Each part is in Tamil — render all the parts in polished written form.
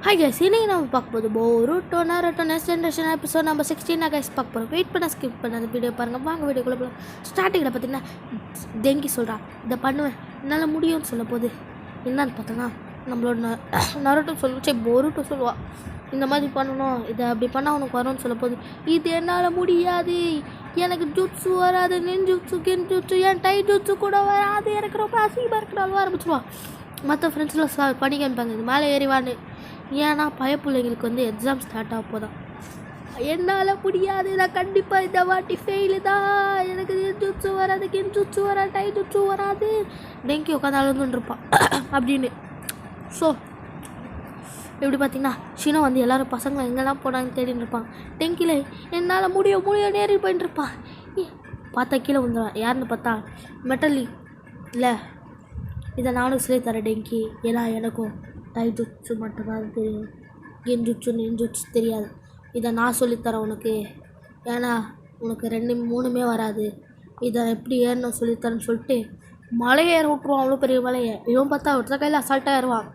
ஹாய் கைஸ், இன்னைக்கு நம்ம பார்க்க போது Boruto Naruto next generation episode number 16 guys பார்க்க போகிறோம். வெயிட் பண்ண ஸ்கிப் பண்ண அந்த வீடியோ பாருங்கள். வாங்க வீடியோக்குள்ளே போகலாம். ஸ்டார்டிங்கில் பார்த்தீங்கன்னா டெங்கி சொல்கிறான், இதை பண்ணுவேன் என்னால் முடியும்னு சொல்ல போது என்னன்னு பார்த்தோன்னா நம்மளோட நருட்டோ சொல்லுச்சு, போருட்டோ சொல்லுவாள் இந்த மாதிரி பண்ணணும், இதை அப்படி பண்ணால் உனக்கு வரும்னு சொல்ல போது இது என்னால் முடியாது, எனக்கு ஜூட்ஸு வராது, நெஞ்சுட்ஸு கெஞ்சுட்ஸு என் டை ஜூட்ஸு கூட வராது, எனக்கு ரொம்ப அசிங்கமாக இருக்கிறாலும் ஆரம்பிச்சுடுவான். மற்ற ஃப்ரெண்ட்ஸ்லாம் பண்ணி காமிப்பாங்க இது மேலே ஏறிவான்னு. ஏன்னா பயப்பிள்ளைங்களுக்கு எக்ஸாம் ஸ்டார்ட் ஆக போதான். என்னால் முடியாது, நான் கண்டிப்பாக இந்த வாட்டி ஃபெயிலு தான், எனக்கு ஜுட்ஸு வராது, கெஞ்சுட்ஸு வராது, டை ஜுட்ஸு வராது, டெங்கி உட்காந்து அழுதுன்ருப்பான் அப்படின்னு. ஸோ எப்படி பார்த்தீங்கன்னா ஷினோ எல்லோரும் பசங்களை எங்கெல்லாம் போனாங்கன்னு தேடின்னு இருப்பான். டெங்கியில் என்னால் முடிய நேரி போயின்னு இருப்பான். பார்த்தா கீழே வந்துடுவான். யாருன்னு பார்த்தா மெட்டலி இல்லை, இதை நானும் சொல்லி தரேன் டெங்கி, ஏன்னா எனக்கும் டை ஜுட்ஸு மட்டும்தான் தெரியும், கெஞ்சுட்ஸு நெஞ்சுட்ஸு தெரியாது, இதை நான் சொல்லித்தரேன் உனக்கு, ஏன்னா உனக்கு 2-3 வராது, இதை எப்படி ஏறணும் சொல்லித்தரேன்னு சொல்லிட்டு மலையை ஏற விட்ருவான். அவ்வளோ பெரிய மலையை இவன் பார்த்தா ஒருத்த கையில் அசால்ட்டாக ஏறுவான்.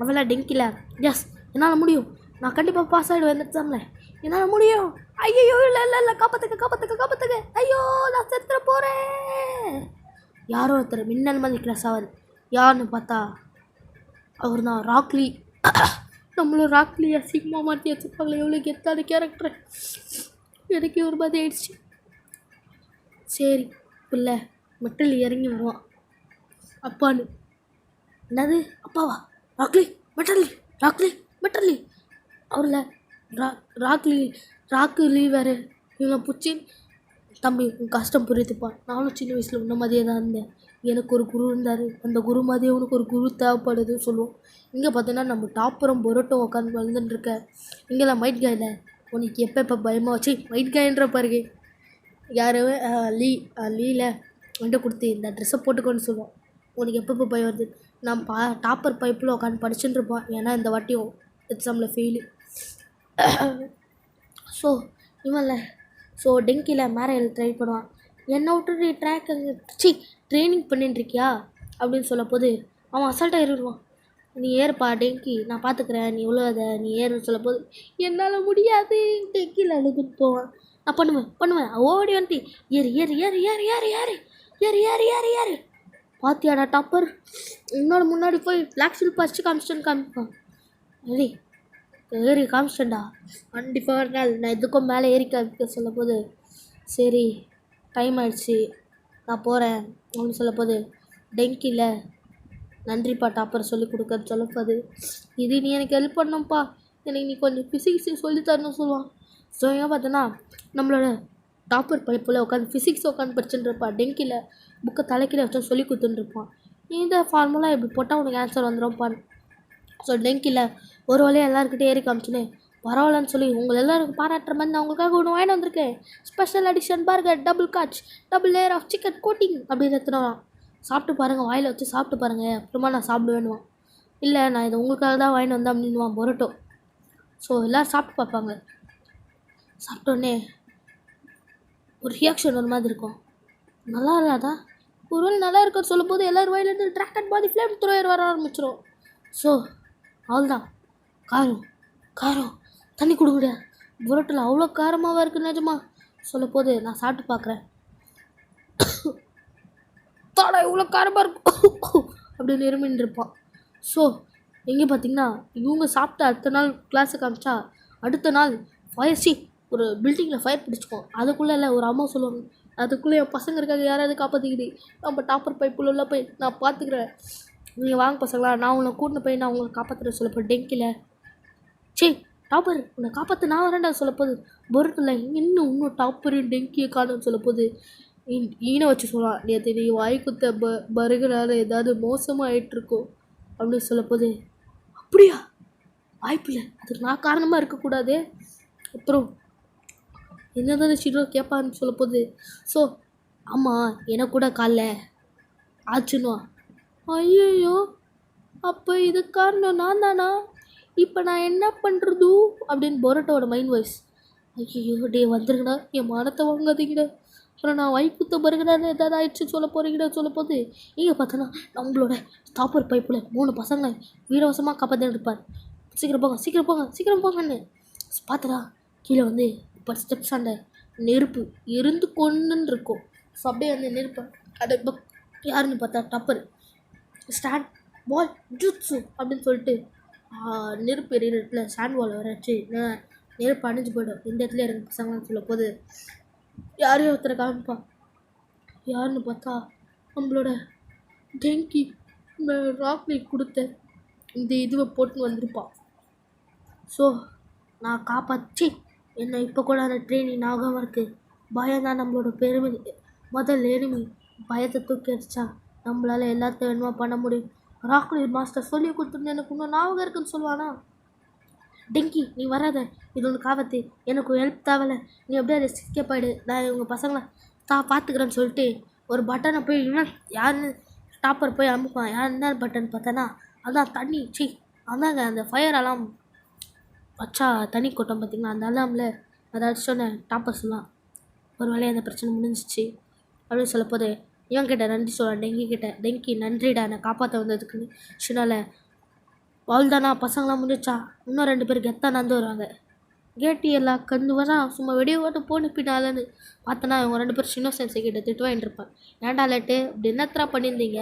அவெல்லாம் டெங்கியில் எஸ் என்னால் முடியும், நான் கண்டிப்பாக பாஸ் ஆகிடுவேன் எக்ஸாமில், என்னால் முடியும், ஐயோ இல்லை காப்பாற்றுக்க, ஐயோ நான் செத்துற போகிறேன். யாரோ ஒருத்தர் மின்னல் மாதிரி கிளாஸ் ஆவார். யாருன்னு பார்த்தா அவர் தான் ராக்லி. நம்மளும் ராக்லி அசிங்கமாக மாற்றி வச்சுருப்பாங்களே, எவ்வளோ கெத்தான கேரக்டர், எனக்கு ஒரு மாதிரி ஆயிடுச்சு. சரி பிள்ளை மெட்டல் இறங்கி வருவான். அப்பான்னு என்னது அப்பாவா? ராக்லி அவரில் ராக்லி வேறு இவனை பிடிச்சி, தம்பி உன் கஷ்டம் புரியுதுப்பா, நானும் சின்ன வயசில் உன்ன மாதிரியே தான் இருந்தேன், எனக்கு ஒரு குரு இருந்தார், அந்த குரு மாதிரியே உனக்கு ஒரு குரு தேவைப்படுதுன்னு சொல்லுவோம். இங்கே பார்த்தீங்கன்னா நம்ம டாப்பரும் பொரோட்டோ உட்காந்து வந்துட்டுருக்க. இங்கெல்லாம் மைட் காயில் உனக்கு எப்போ பயமாக வச்சு மைட் காயின்ற பாருங்க, யாரும் லீல வந்துட்டு கொடுத்து இந்த ட்ரெஸ்ஸை போட்டுக்கோன்னு சொல்லுவோம். உனக்கு எப்போ பயம் வருது? நான் டாப்பர் பைப்பில் உட்காந்து படிச்சுட்டு இருப்பான், ஏன்னா இந்த வாட்டியும் எக்ஸாமில் ஃபெயிலு. ஸோ இவன்ல டெங்கியில் மேரையில் ட்ரை பண்ணுவான். என்னை விட்டு ட்ராக் ட்ரைனிங் பண்ணிட்டுருக்கியா அப்படின்னு சொல்ல போது அவன் அசால்ட்டாக ஏறிடுவான். நீ ஏறுப்பா டெங்கி, நான் பார்த்துக்கிறேன், நீ இவ்வளோ நீ ஏறுன்னு சொல்ல போது என்னால் முடியாது, டெங்கியில் அழுதுன்னு போவான். நான் பண்ணுவேன் ஓடி வந்துட்டு ஏறு பாத்தியாடா டாப்பர், இன்னொரு முன்னாடி போய் பிளாக் ஷீல்ட் பறிச்சு காமிப்பான். ஏறி காமிச்சிட்டேன்டா, கண்டிப்பாக ஒரு நாள் நான் எதுக்கும் மேலே ஏறி காமிக்க சொல்ல போது சரி டைம் ஆயிடுச்சு நான் போகிறேன் அப்படின்னு சொல்ல போது டெங்கியில் நன்றிப்பா டாப்பர் சொல்லி கொடுக்கன்னு சொல்லப்போது, இது நீ எனக்கு ஹெல்ப் பண்ணணும்ப்பா, எனக்கு நீ கொஞ்சம் ஃபிசிக்ஸ் சொல்லித்தரணும்னு சொல்லுவான். ஸோ ஏன் பார்த்தோன்னா நம்மளோட டாப்பர் படிப்பில் உட்காந்து ஃபிசிக்ஸ் உட்காந்து படிச்சுட்டுருப்பான். டெங்கியில் புக்கை தலைக்கீழே வச்சா சொல்லி கொடுத்துட்டுருப்பான். இந்த ஃபார்முலா இப்படி போட்டால் உனக்கு ஆன்சர் வந்துடும்ப்பான். ஸோ டெங்கியில் ஒரு வழியாக எல்லாருக்கிட்டே ஏறி காமிச்சுன்னு பரவாயில்லன்னு சொல்லி உங்களை எல்லாருக்கும் பாராட்டுற மாதிரி நான் உங்களுக்காக ஒன்று வாங்கிட்டு வந்திருக்கேன், special edition burger, double layer of chicken coating அப்படின்னு எடுத்துனோம். சாப்பிட்டு பாருங்கள், வாயில் வச்சு சாப்பிட்டு பாருங்கள், அப்புறமா நான் சாப்பிடுவேன்னுவான். இல்லை நான் இதை உங்களுக்காக தான் வாங்கிட்டு வந்தேன் அப்படின்வான் பொரோட்டோ. ஸோ எல்லோரும் சாப்பிட்டு பார்ப்பாங்க. சாப்பிட்டோன்னே ஒரு ரியாக்ஷன் ஒரு மாதிரி இருக்கும், நல்லா இல்லாதா, ஒரு வேளை நல்லா இருக்குன்னு சொல்லும் போது எல்லோரும் வாயிலேருந்து ட்ராக்டட் பாதி ஃப்ளேம் த்ரோயர் வர ஆரம்பிச்சிடும். ஸோ அவ்வளோதான், காரம் தண்ணி கொடுங்க, புரோட்டில் அவ்வளோ காரமாக இருக்குது நிஜமா சொல்ல போது நான் சாப்பிட்டு பார்க்குறேன், தாடா இவ்வளோ காரமாக இருக்கும் அப்படின்னு இருமின்னு இருப்பான். ஸோ எங்கே பார்த்தீங்கன்னா இவங்க சாப்பிட்டு அடுத்த நாள் கிளாஸுக்கு காமிச்சா அடுத்த நாள் ஒரு பில்டிங்கில் ஃபயர் பிடிச்சிக்கும். அதுக்குள்ளே இல்லை ஒரு அம்மா சொல்லுவாங்க, அதுக்குள்ளே என் பசங்க இருக்காங்க, யாராவது காப்பாற்றிக்கிது, நம்ம டாப்பர் பைப்புள்ள போய் நான் பார்த்துக்கிறேன், நீங்கள் வாங்க பசங்களா, நான் உன்னை கூட்டின்னு போய் நான் உங்களை காப்பாற்றுறேன் சொல்லப்போ டெங்கியில் டாப்பர் உன்னை காப்பாற்ற நான் வரேன்டா சொல்லப்போது பொருட்டில் இன்னும் டாப்பரு டெங்கியை காணும்னு சொல்லப்போது ஈனை வச்சு சொல்லுவான், நேற்று நீ வாய் குத்த பருகனால ஏதாவது மோசமாக ஆகிட்டுருக்கோம் அப்படின்னு சொல்லப்போது அப்படியா, வாய்ப்பில்லை, அதுக்கு நான் காரணமாக இருக்கக்கூடாது, அப்புறம் என்னதான் சின்னோ கேட்பான்னு சொல்ல போது ஸோ ஆமாம் எனக்கு கூட காலைல ஆச்சுன்னுவா. ஐயோ அப்போ இது காரணம் நான் தானா, இப்போ நான் என்ன பண்ணுறது அப்படின்னு பொரோட்டோட மைண்ட் வாய்ஸ். ஐயோ டே வந்துருங்கடா, என் மானத்தை வாங்காதீங்கடா, அப்புறம் நான் வைக்குத்த பருகடான்னு எதாவது ஆயிடுச்சு சொல்ல போகிறீங்கடா சொல்ல போது இங்கே பார்த்தோன்னா நம்மளோட டாப்பர் பைப்பில் 3 பசங்களை வீரவசமாக காப்பாற்றின்னு இருப்பார். சீக்கிரம் போங்க சீக்கிரம் போங்க சீக்கிரம் போங்கன்னு பார்த்துடா கீழே வந்து இப்போ ஸ்டெப்ஸ் ஆண்ட நெருப்பு இருந்து கொண்டுன்னு இருக்கும். ஸோ அப்படியே வந்து நெருப்பு அது யாருன்னு பார்த்தா டப்பர் ஸ்டாண்ட் வால் ஜூட்ஸு அப்படின்னு சொல்லிட்டு நெருப்பு எரியிற இடத்துல ஸ்டாண்ட் வால் வர வச்சு நெருப்பு அணிஞ்சு போய்டும். இந்த இடத்துல இருக்க பசங்களாம் சொல்ல போது யாரையும் ஒருத்தரை காமிப்பான். யாருன்னு பார்த்தா நம்மளோட டெங்கி ராக்லி கொடுத்த இந்த இதுவை போட்டுன்னு வந்திருப்பான். ஸோ நான் காப்பாற்றி என்னை இப்போ கூட அந்த ட்ரெயினிங் ஞாபகம் இருக்குது. பயம்தான் நம்மளோட பெருமை. முதல் எனிமி பயத்தை தூக்கி அடிச்சா நம்மளால் எல்லாத்தையும் வேணுமா பண்ண முடியும். ராக்லி மாஸ்டர் சொல்லி கொடுத்துட்டு எனக்கு இன்னும் ஞாபகம் இருக்குன்னு சொல்லுவானா. டெங்கி நீ வராத, இது ஒன்று காவத்து, எனக்கு ஹெல்ப் தேவையில்ல, நீ அப்படியே அதை எஸ்கேப் ஆகிடு, நான் இவங்க பசங்களை பார்த்துக்கிறேன்னு சொல்லிட்டு ஒரு பட்டனை போய் யாருன்னு டாப்பர் போய் அமுப்பான். யார் என்ன பட்டன் பார்த்தேன்னா அதான் தண்ணி அதாங்க அந்த ஃபயர் அலாம் வச்சா தண்ணி கொட்டம் பார்த்திங்களா, அந்த அலாமில் அதை அடிச்சோன்னே டாப்பர் சொல்லலாம் ஒரு வேலையை அந்த பிரச்சனை முடிஞ்சிச்சு அப்படின்னு சொல்ல போது இவன் கிட்ட நன்றி சொல்கிறான் டெங்கி கிட்ட. டெங்கி நன்றிடா என்னை காப்பாற்ற வந்ததுக்குன்னு. ஷினால அவ்வளோதானா பசங்களாம் முடிஞ்சா இன்னும் 2 பேர் கெத்தான் நடந்து வருவாங்க. கேட்டி எல்லாம் கந்து வரா சும்மா வெடிய ஓட்டு போன பின்னாலன்னு பார்த்தனா இவங்க 2 பேர் ஷினோ சென்சை கிட்ட திட்டு வாங்கிட்டு இருப்பான். ஏன்டா லேட்டு இப்படி என்னத்ரா பண்ணியிருந்தீங்க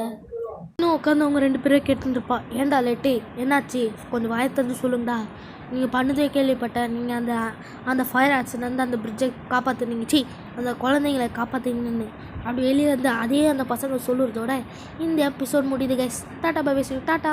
இன்னும் உட்காந்து அவங்க 2 பேரும் கேட்டுருப்பான். ஏன்டா லேட்டு என்னாச்சு கொஞ்சம் வாயத்தந்து சொல்லுங்கடா, நீங்கள் பண்ணதே கேள்விப்பட்டேன், நீங்கள் அந்த ஃபயர் ஆக்சிடென்ட் அந்த பிரிட்ஜை காப்பாற்றுனீங்க, அந்த குழந்தைங்களை காப்பாற்றுங்கன்னு அப்படி வெளியே வந்து அதே அந்த பசங்க சொல்லுறதோட இந்த எபிசோட் முடியுது guys. Tata bye bye tata.